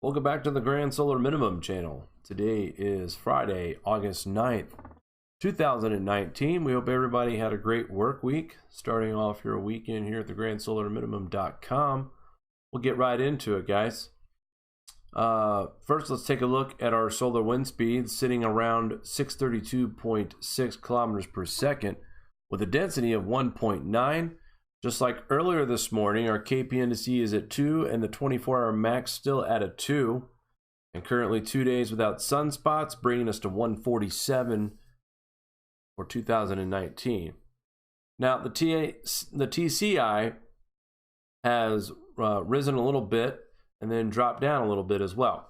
Welcome back to the Grand Solar Minimum channel. Today is Friday, August 9th, 2019. We hope everybody had a great work week. Starting off your weekend here at the grandsolarminimum.com. We'll get right into it, guys. First, let's take a look at our solar wind speed, sitting around 632.6 kilometers per second with a density of 1.9. Just like earlier this morning, our KP indice is at 2 and the 24-hour max still at a 2. And currently 2 days without sunspots, bringing us to 147 for 2019. Now, the TCI has risen a little bit and then dropped down a little bit as well.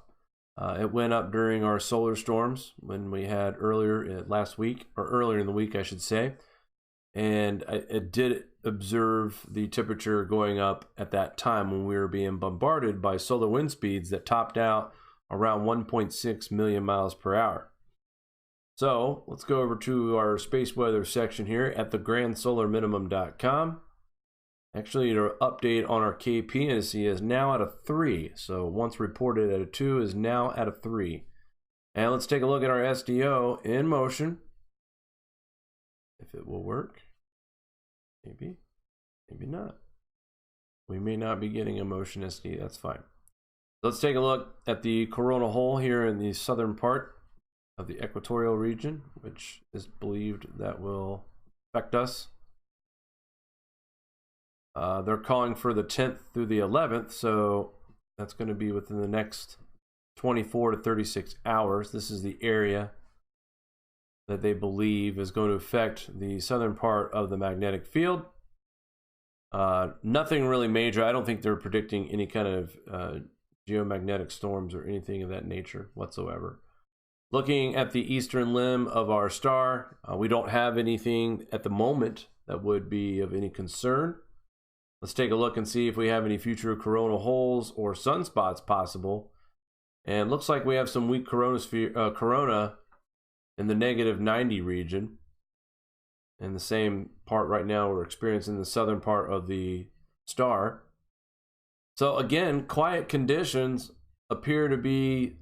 It went up during our solar storms when we had earlier last week, or earlier in the week, I should say. And it did observe the temperature going up at that time when we were being bombarded by solar wind speeds that topped out around 1.6 million miles per hour. So let's go over to our space weather section here at the grandsolarminimum.com. Actually, our update on our KP indice is now at a 3. So once reported at a 2 is now at a 3. And let's take a look at our SDO in motion. If it will work. Maybe not. We may not be getting a motion SD, that's fine. Let's take a look at the coronal hole here in the southern part of the equatorial region, which is believed that will affect us. They're calling for the 10th through the 11th, so that's going to be within the next 24 to 36 hours. This is the area that they believe is going to affect the southern part of the magnetic field. Nothing really major. I don't think they're predicting any kind of geomagnetic storms or anything of that nature whatsoever. Looking at the eastern limb of our star, we don't have anything at the moment that would be of any concern. Let's take a look and see if we have any future coronal holes or sunspots possible. And it looks like we have some weak corona in the -90 region. And the same part right now we're experiencing the southern part of the star. So again, quiet conditions appear to be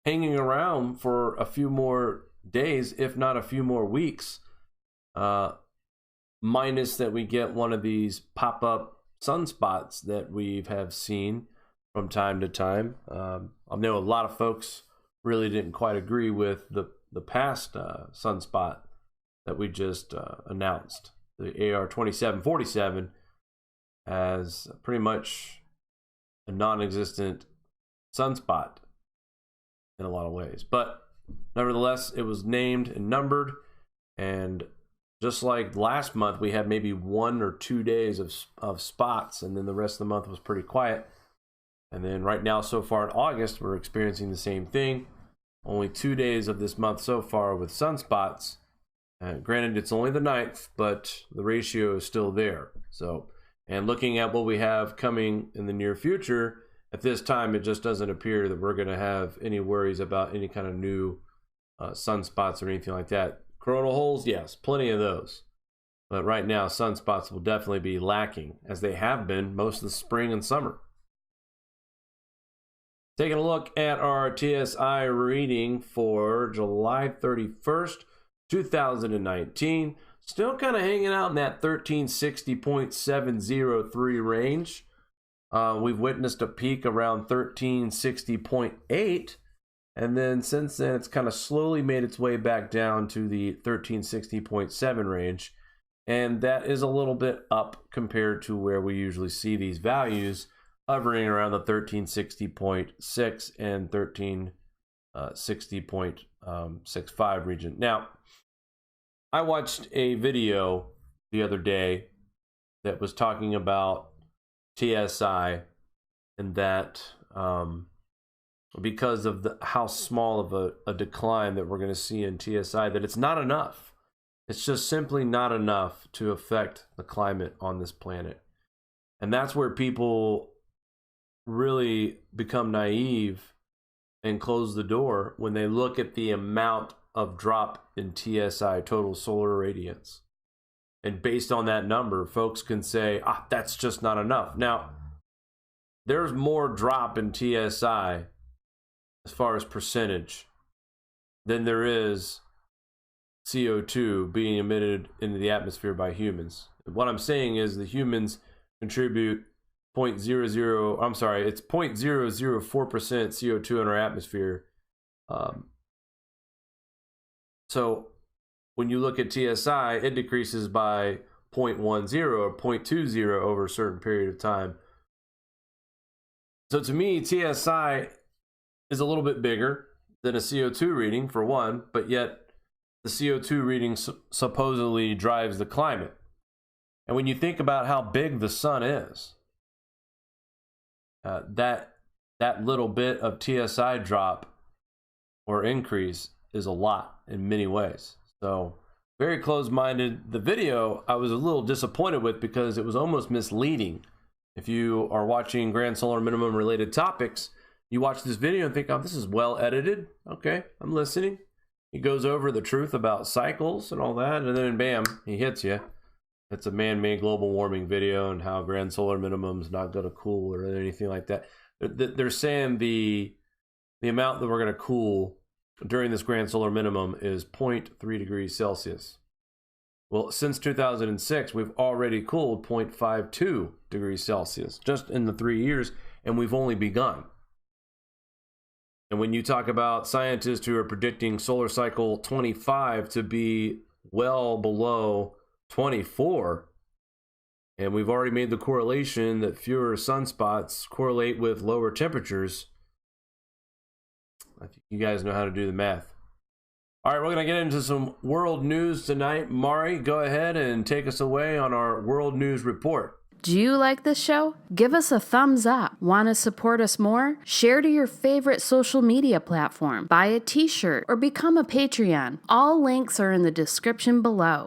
hanging around for a few more days, if not a few more weeks. Minus that we get one of these pop-up sunspots that we have seen from time to time. I know a lot of folks really didn't quite agree with the past sunspot that we just announced, the AR 2747, as pretty much a non-existent sunspot in a lot of ways. But nevertheless, it was named and numbered, and just like last month, we had maybe 1 or 2 days of spots, and then the rest of the month was pretty quiet. And then right now, so far in August, we're experiencing the same thing. Only 2 days of this month so far with sunspots. Granted, it's only the 9th, but the ratio is still there. So, and looking at what we have coming in the near future, at this time, it just doesn't appear that we're going to have any worries about any kind of new sunspots or anything like that. Coronal holes, yes, plenty of those. But right now, sunspots will definitely be lacking, as they have been most of the spring and summer. Taking a look at our TSI reading for July 31st, 2019. Still kind of hanging out in that 1360.703 range. We've witnessed a peak around 1360.8. And then since then, it's kind of slowly made its way back down to the 1360.7 range. And that is a little bit up compared to where we usually see these values, hovering around the 1360.6 and 1360.65 region. Now, I watched a video the other day that was talking about TSI, and that because of how small of a decline that we're going to see in TSI, that it's not enough. It's just simply not enough to affect the climate on this planet. And that's where people really become naive and close the door when they look at the amount of drop in TSI, total solar radiance. And based on that number, folks can say, that's just not enough. Now, there's more drop in TSI as far as percentage than there is CO2 being emitted into the atmosphere by humans. What I'm saying is the humans contribute 0.004% CO2 in our atmosphere. So when you look at TSI, it decreases by 0.10 or 0.20 over a certain period of time. So to me, TSI is a little bit bigger than a CO2 reading, for one, but yet the CO2 reading supposedly drives the climate. And when you think about how big the sun is, that little bit of TSI drop or increase is a lot in many ways. So very close-minded. The video I was a little disappointed with because it was almost misleading. If you are watching Grand Solar Minimum related topics, you watch this video and think, oh, this is well edited. Okay, I'm listening. He goes over the truth about cycles and all that, and then bam, he hits you. It's a man-made global warming video and how Grand Solar Minimum is not going to cool or anything like that. They're saying the amount that we're going to cool during this Grand Solar Minimum is 0.3 degrees Celsius. Well, since 2006, we've already cooled 0.52 degrees Celsius just in the 3 years, and we've only begun. And when you talk about scientists who are predicting solar cycle 25 to be well below 24, and we've already made the correlation that fewer sunspots correlate with lower temperatures, I think you guys know how to do the math. All right, we're going to get into some world news tonight. Mari, go ahead and take us away on our world news report. Do you like this show? Give us a thumbs up. Want to support us more? Share to your favorite social media platform. Buy a t-shirt or become a Patreon. All links are in the description below.